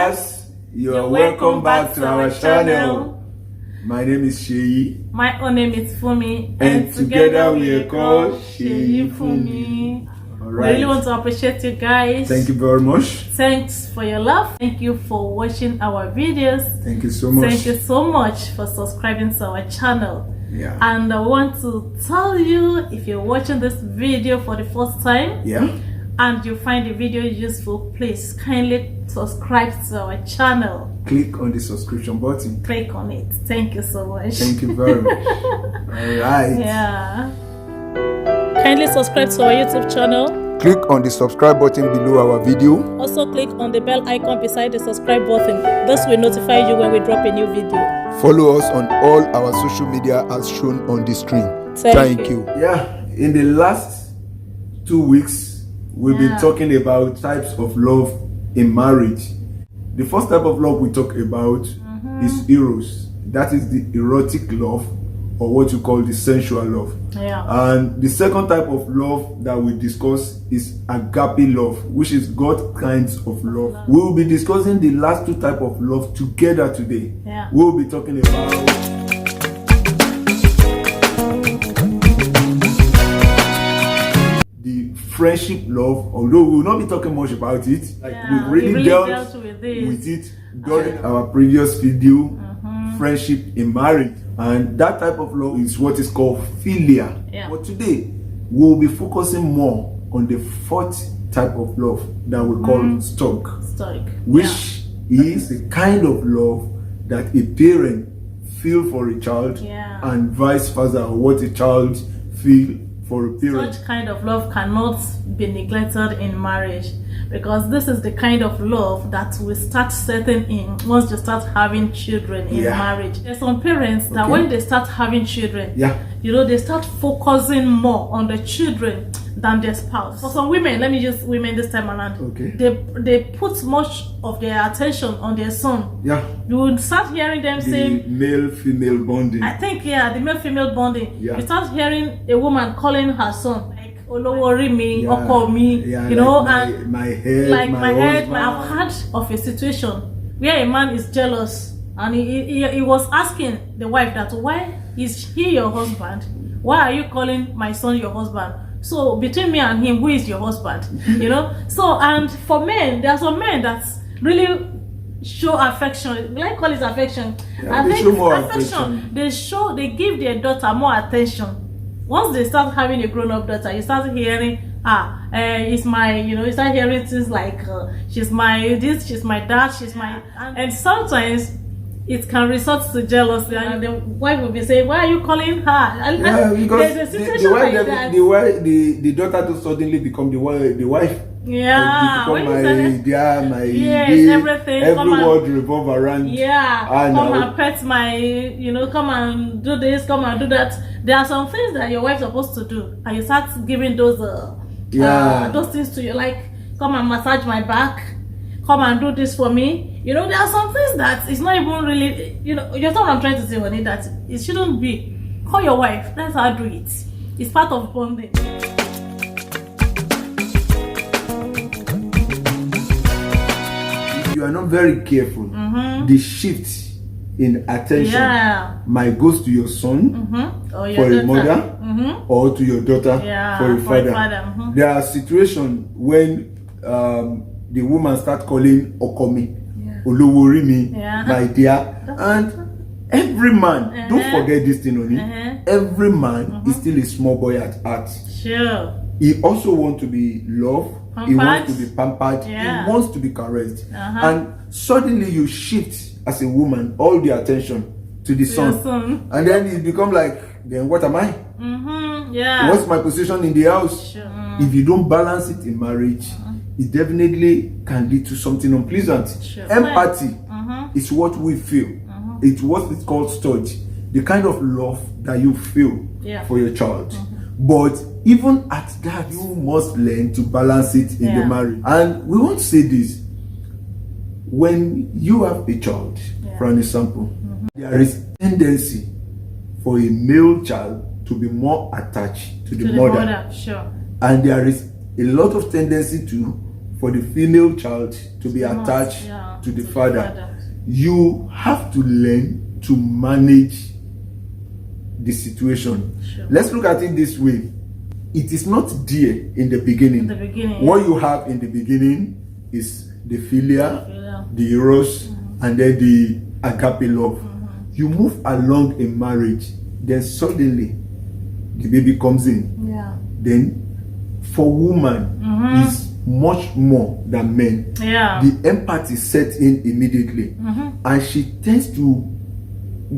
viewers, you are welcome back to our channel. My name is Sheyi. My own name is Fumi. And together we are called Sheyi Fumi. Alright. We really want to appreciate you guys. Thank you very much. Thanks for your love. Thank you for watching our videos. Thank you so much. Thank you so much for subscribing to our channel. Yeah. And I want to tell you, if you're watching this video for the first time, and you find the video useful, please kindly subscribe to our channel. Click on the subscription button. Click on it. Thank you so much. Thank you very much. Alright. Yeah. Kindly subscribe to our YouTube channel. Click on the subscribe button below our video. Also click on the bell icon beside the subscribe button. This will notify you when we drop a new video. Follow us on all our social media as shown on the screen. Thank you. Yeah, in the last 2 weeks, we've been talking about types of love in marriage. The first type of love we talk about is eros. That is the erotic love, or what you call the sensual love. And the second type of love that we discuss is agape love, which is God kinds of love. We will be discussing the last two types of love together today. We will be talking about the friendship love, although we will not be talking much about it. We've really dealt with it during our previous video, friendship in marriage. And that type of love is what is called philia. But today, we'll be focusing more on the fourth type of love that we call stoic, which is the kind of love that a parent feels for a child and vice versa, what a child feels for a parent. Such kind of love cannot be neglected in marriage, because this is the kind of love that will start setting in once you start having children in marriage. There's some parents that when they start having children, you know, they start focusing more on the children than their spouse. For some women, let me use women this time around, they put much of their attention on their son. You will start hearing them say male-female bonding. I think the male-female bonding. You start hearing a woman calling her son Olowori me, Oko me, you know, and my head, like my head. I've heard of a situation where a man is jealous, and he was asking the wife that, why is he your husband? Why are you calling my son your husband? So between me and him, who is your husband? You know. So, and for men, there are some men that really show affection. Like call it affection. I think show more affection. They give their daughter more attention. Once they start having a grown-up daughter, you start hearing, it's my, you know, you start hearing things like, she's my this, she's my that, she's my, and sometimes it can resort to jealousy, and the wife will be saying, why are you calling her? Because there's a situation like that. The daughter to suddenly become the wife. Become everything. Every word revolve around. Come and pet my, you know, come and do this, come and do that. There are some things that your wife's supposed to do, and you start giving those things to you, like come and massage my back, come and do this for me. You know, there are some things that it's not even really, you know, you know what I'm trying to say, Honey, that it shouldn't be. Call your wife, that's how I do it. It's part of bonding. If you are not very careful, the shift in attention might goes to your son or your for a mother, or to your daughter for a father. There are situations when the woman start calling Okomi, Olowori me, my dear, and every man, don't forget this thing, Oni, every man is still a small boy at heart. He also wants to be loved, he wants to be pampered, he wants to be caressed, and suddenly you shift as a woman all the attention to the son, and then it become like, then what am I? What's my position in the house? If you don't balance it in marriage, it definitely can lead to something unpleasant. Empathy is what we feel. It's what is called storge, the kind of love that you feel for your child. But even at that, you must learn to balance it in the marriage. And we want to say this: when you have a child, for an example, there is tendency for a male child to be more attached to the mother. And there is a lot of tendency for the female child to be attached to the father. You have to learn to manage the situation. Sure. Let's look at it this way. It is not there in the beginning. What you have in the beginning is the philia, the eros, and then the agape love. You move along in marriage, then suddenly the baby comes in. Then for woman is much more than men. The empathy sets in immediately, and she tends to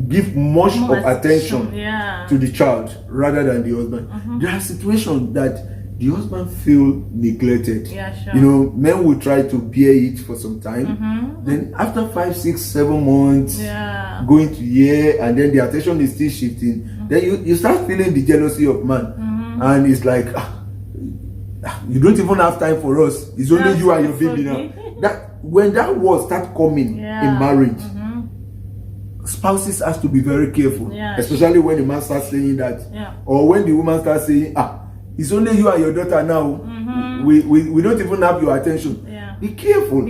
give much of attention to the child rather than the husband. There are situations that the husband feel neglected. Sure. You know, men will try to bear it for some time. Then after 5, 6, 7 months, going to year, and then the attention is still shifting. Then you start feeling the jealousy of man, and it's like, you don't even have time for us. It's only you and your baby now. That when that word start coming in marriage, spouses has to be very careful, especially when the man starts saying that, or when the woman starts saying, it's only you and your daughter now. We don't even have your attention. Be careful.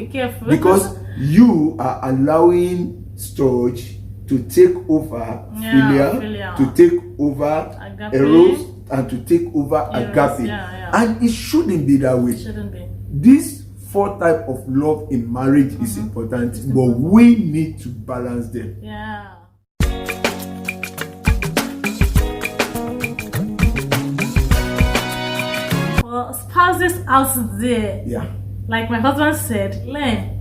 Because you are allowing storage to take over philia, to take over agape, eros, and to take over agape. And it shouldn't be that way. This 4 type of love in marriage is important, but we need to balance them. For spouses out there, like my husband said, learn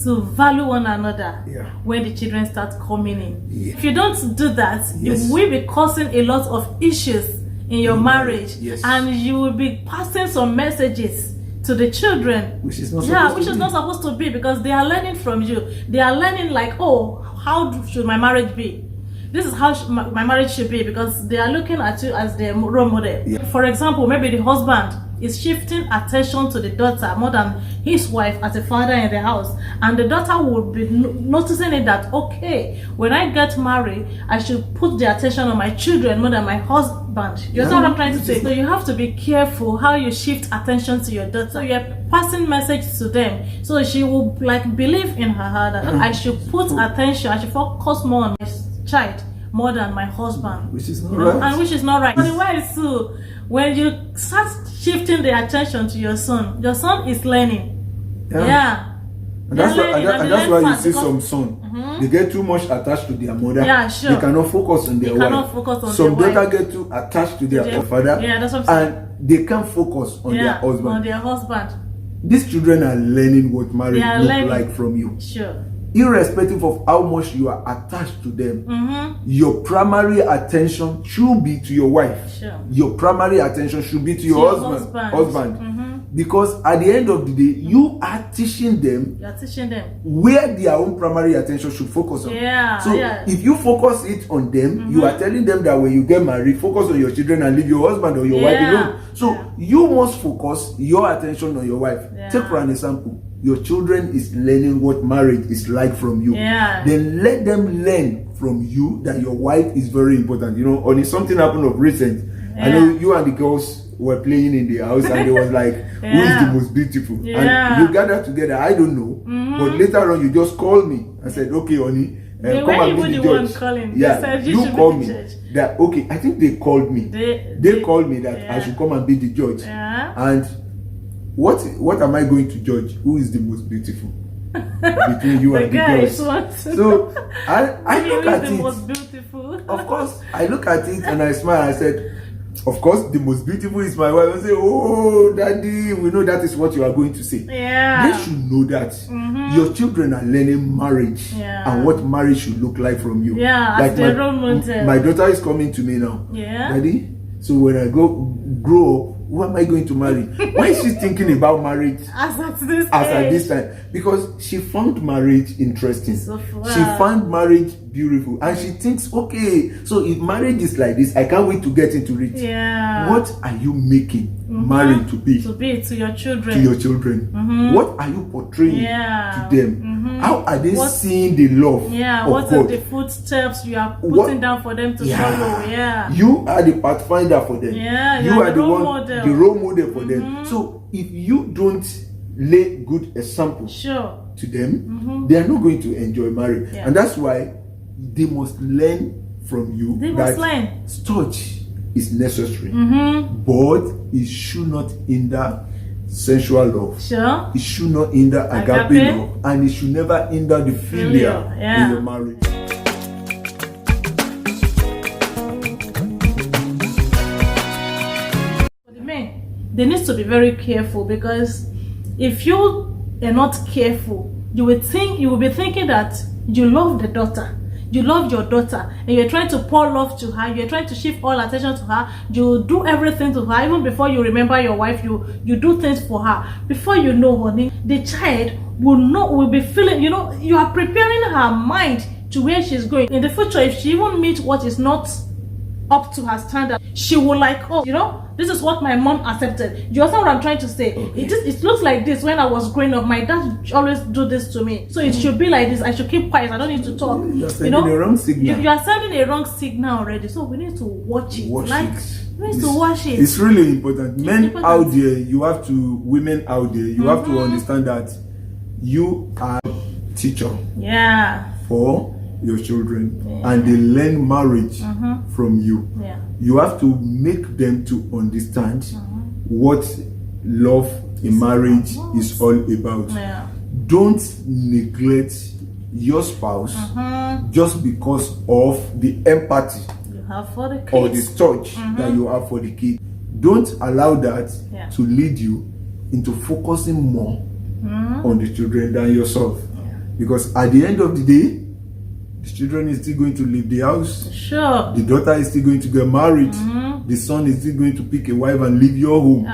to value one another when the children start coming in. If you don't do that, you will be causing a lot of issues in your marriage, and you will be passing some messages to the children, which is not supposed to be, because they are learning from you. They are learning like, oh, how should my marriage be? This is how my marriage should be, because they are looking at you as their role model. For example, maybe the husband is shifting attention to the daughter more than his wife as a father in the house, and the daughter will be noticing it that, okay, when I get married, I should put the attention on my children more than my husband. You know what I'm trying to say? So you have to be careful how you shift attention to your daughter. So you're passing message to them, so she will like believe in her heart that I should put attention, I should focus more on my child more than my husband, which is not right. And which is not right. Otherwise, too, when you start shifting the attention to your son is learning. And that's why you see some son, they get too much attached to their mother. They cannot focus on their wife. Some daughter get too attached to their father, that's what I'm saying. and they can't focus on their husband. On their husband. These children are learning what marriage looks like from you. Irrespective of how much you are attached to them, your primary attention should be to your wife. Your primary attention should be to your husband. Because at the end of the day, you are teaching them where their own primary attention should focus on. If you focus it on them, you are telling them that when you get married, focus on your children and leave your husband or your wife alone. So you must focus your attention on your wife. Take for an example, your children is learning what marriage is like from you. Then let them learn from you that your wife is very important. You know, only something happened of recent. I know you and the girls were playing in the house, and they was like, who is the most beautiful? And you gathered together, I don't know, but later on you just called me and said, okay, honey, come and be the judge. You called me that, okay, I think they called me. They called me that I should come and be the judge. And what am I going to judge? Who is the most beautiful between you and the girls? So I look at it. Most beautiful. Of course, I look at it and I smile. I said, of course, the most beautiful is my wife. I say, oh, daddy, we know that is what you are going to say. They should know that your children are learning marriage and what marriage should look like from you. Like my daughter is coming to me now. Daddy, so when I grow up, who am I going to marry? Why is she thinking about marriage as at this time? Because she found marriage interesting. She found marriage beautiful, and she thinks, okay, so if marriage is like this, I can't wait to get into it. What are you making marriage to be? To your children. To your children. What are you portraying to them? How are they seeing the love of what God? are the footsteps you are putting down for them to follow? You are the pathfinder for them. You are the role model. The role model for them. So if you don't lay good example to them, they are not going to enjoy marriage. And that's why they must learn from you that touch is necessary, but it should not hinder sensual love. It should not hinder agape love, and it should never hinder the philia in your marriage. For the men, they need to be very careful, because if you are not careful, you will be thinking that you love the daughter. You love your daughter, and you're trying to pour love to her. You're trying to shift all attention to her. You do everything to her. Even before you remember your wife, you do things for her. Before you know, honey, the child will be feeling, you are preparing her mind to where she's going. In the future, if she even meets what is not up to her standard, she will like, oh, this is what my mom accepted. You understand what I'm trying to say? Okay. It looks like this. When I was growing up, my dad always do this to me, so it should be like this. I should keep quiet. I don't need to talk. You're sending the wrong signal. You are sending a wrong signal already, so we need to watch it. We need to watch it. It's really important. Men out there, women out there, you have to understand that you are a teacher for your children, and they learn marriage from you. You have to make them to understand what love in marriage is all about. Don't neglect your spouse just because of the empathy you have for the kids, or the touch that you have for the kid. Don't allow that to lead you into focusing more on the children than yourself. Because at the end of the day, the children is still going to leave the house. The daughter is still going to get married. The son is still going to pick a wife and leave your home.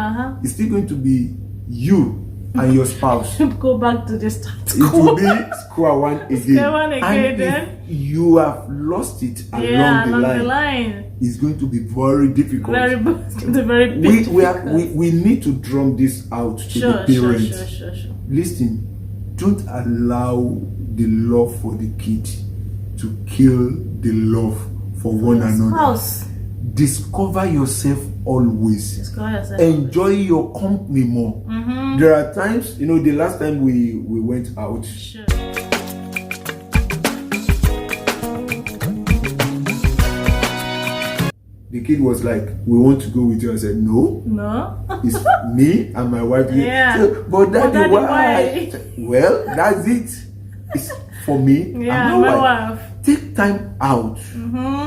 It's still going to be you and your spouse. Go back to the start. It will be square one again. And if you have lost it along the line, it's going to be very difficult. We need to drum this out to the parents. Listen, don't allow the love for the kid to kill the love for one another. Discover yourself always. Enjoy your company more. There are times, the last time we went out, the kid was like, we want to go with you. I said, no, it's me and my wife. So, but daddy, why? Well, that's it. It's for me and my wife. Take time out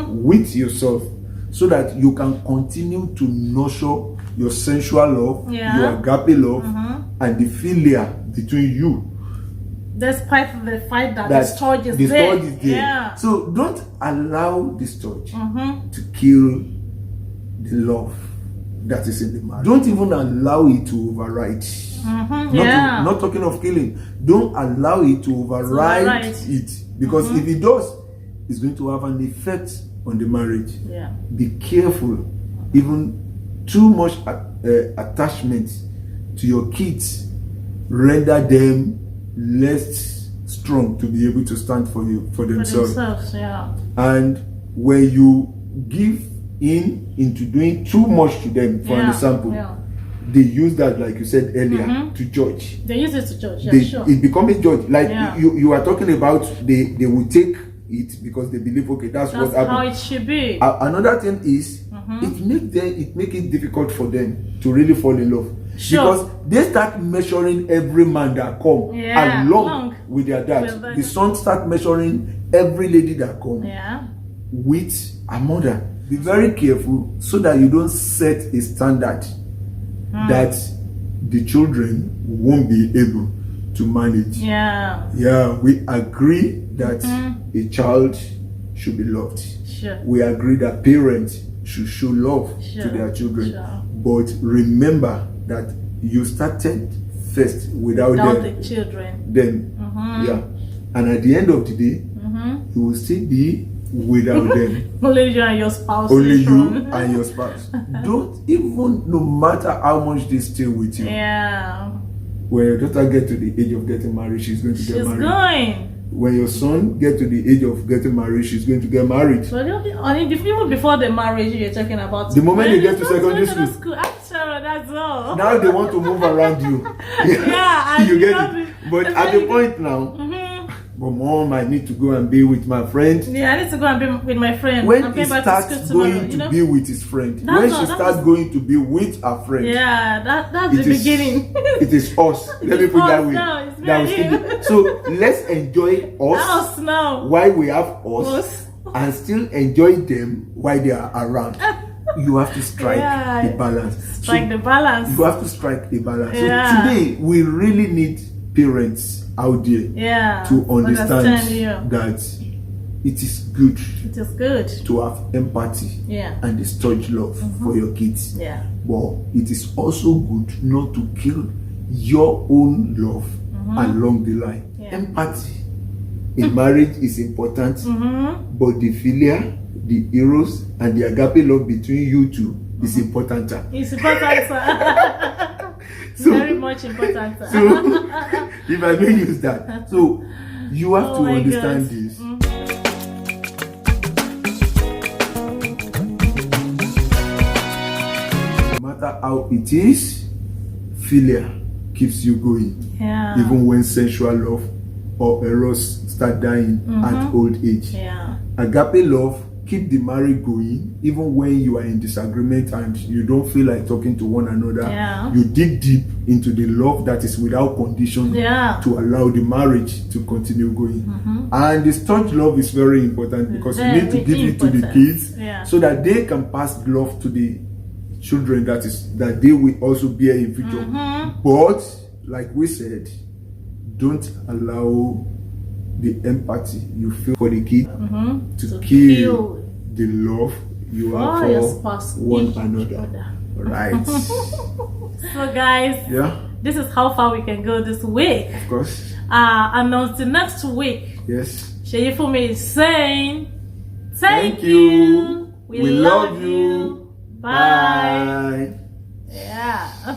with yourself, so that you can continue to nurture your sensual love, your agape love, and the philia between you. Despite the fact that the storage is there. So don't allow the storage to kill the love that is in the marriage. Don't even allow it to override. Not talking of killing. Don't allow it to override it, because if it does, it's going to have an effect on the marriage. Be careful. Even too much attachment to your kids render them less strong to be able to stand for themselves. And when you give into doing too much to them, for an example, they use that, like you said earlier, to judge. They use it to judge. It becomes a judge. Like you are talking about, they will take it because they believe, okay, that's what happened. How it should be. Another thing is, it make it difficult for them to really fall in love. Because they start measuring every man that come along with their dad. The son start measuring every lady that come with a mother. Be very careful so that you don't set a standard that the children won't be able to manage. We agree that a child should be loved. We agree that parents should show love to their children. But remember that you started first without them. The children. And at the end of the day, you will still be without them. Only you and your spouse. Only you and your spouse. Don't even, no matter how much they stay with you. When your daughter gets to the age of getting married, she's going to get married. When your son gets to the age of getting married, she's going to get married. So even before the marriage you're talking about. The moment they get to secondary school. That's as well. Now they want to move around you. Yeah, you get it. But at the point now, but mom, I need to go and be with my friend. Yeah, I need to go and be with my friend. When he starts going to be with his friend, when she starts going to be with her friend, yeah, that's the beginning. It is us. Let me put that way. So let's enjoy us now while we have us, and still enjoy them while they are around. You have to strike the balance. The balance. You have to strike the balance. So today we really need parents out there to understand that it is good. It is good to have empathy and discharge love for your kids. Yeah. But it is also good not to kill your own love along the line. Yeah. Empathy in marriage is important, but the philia, the eros, and the agape love between you two is important. It's important. So, very much important. So if I may use that, so you have to understand this. No matter how it is, philia keeps you going. Yeah. Even when sensual love or eros start dying at old age. Yeah. Agape love keep the marriage going even when you are in disagreement and you don't feel like talking to one another. You dig deep into the love that is without condition to allow the marriage to continue going. And the staunch love is very important because you need to give it to the kids so that they can pass love to the children that they will also bear in future. But like we said, don't allow the empathy you feel for the kid to kill the love you have for one another. Right. So guys, this is how far we can go this week. Of course. And until next week, Sheyifumi is saying thank you. We love you. Bye. Yeah.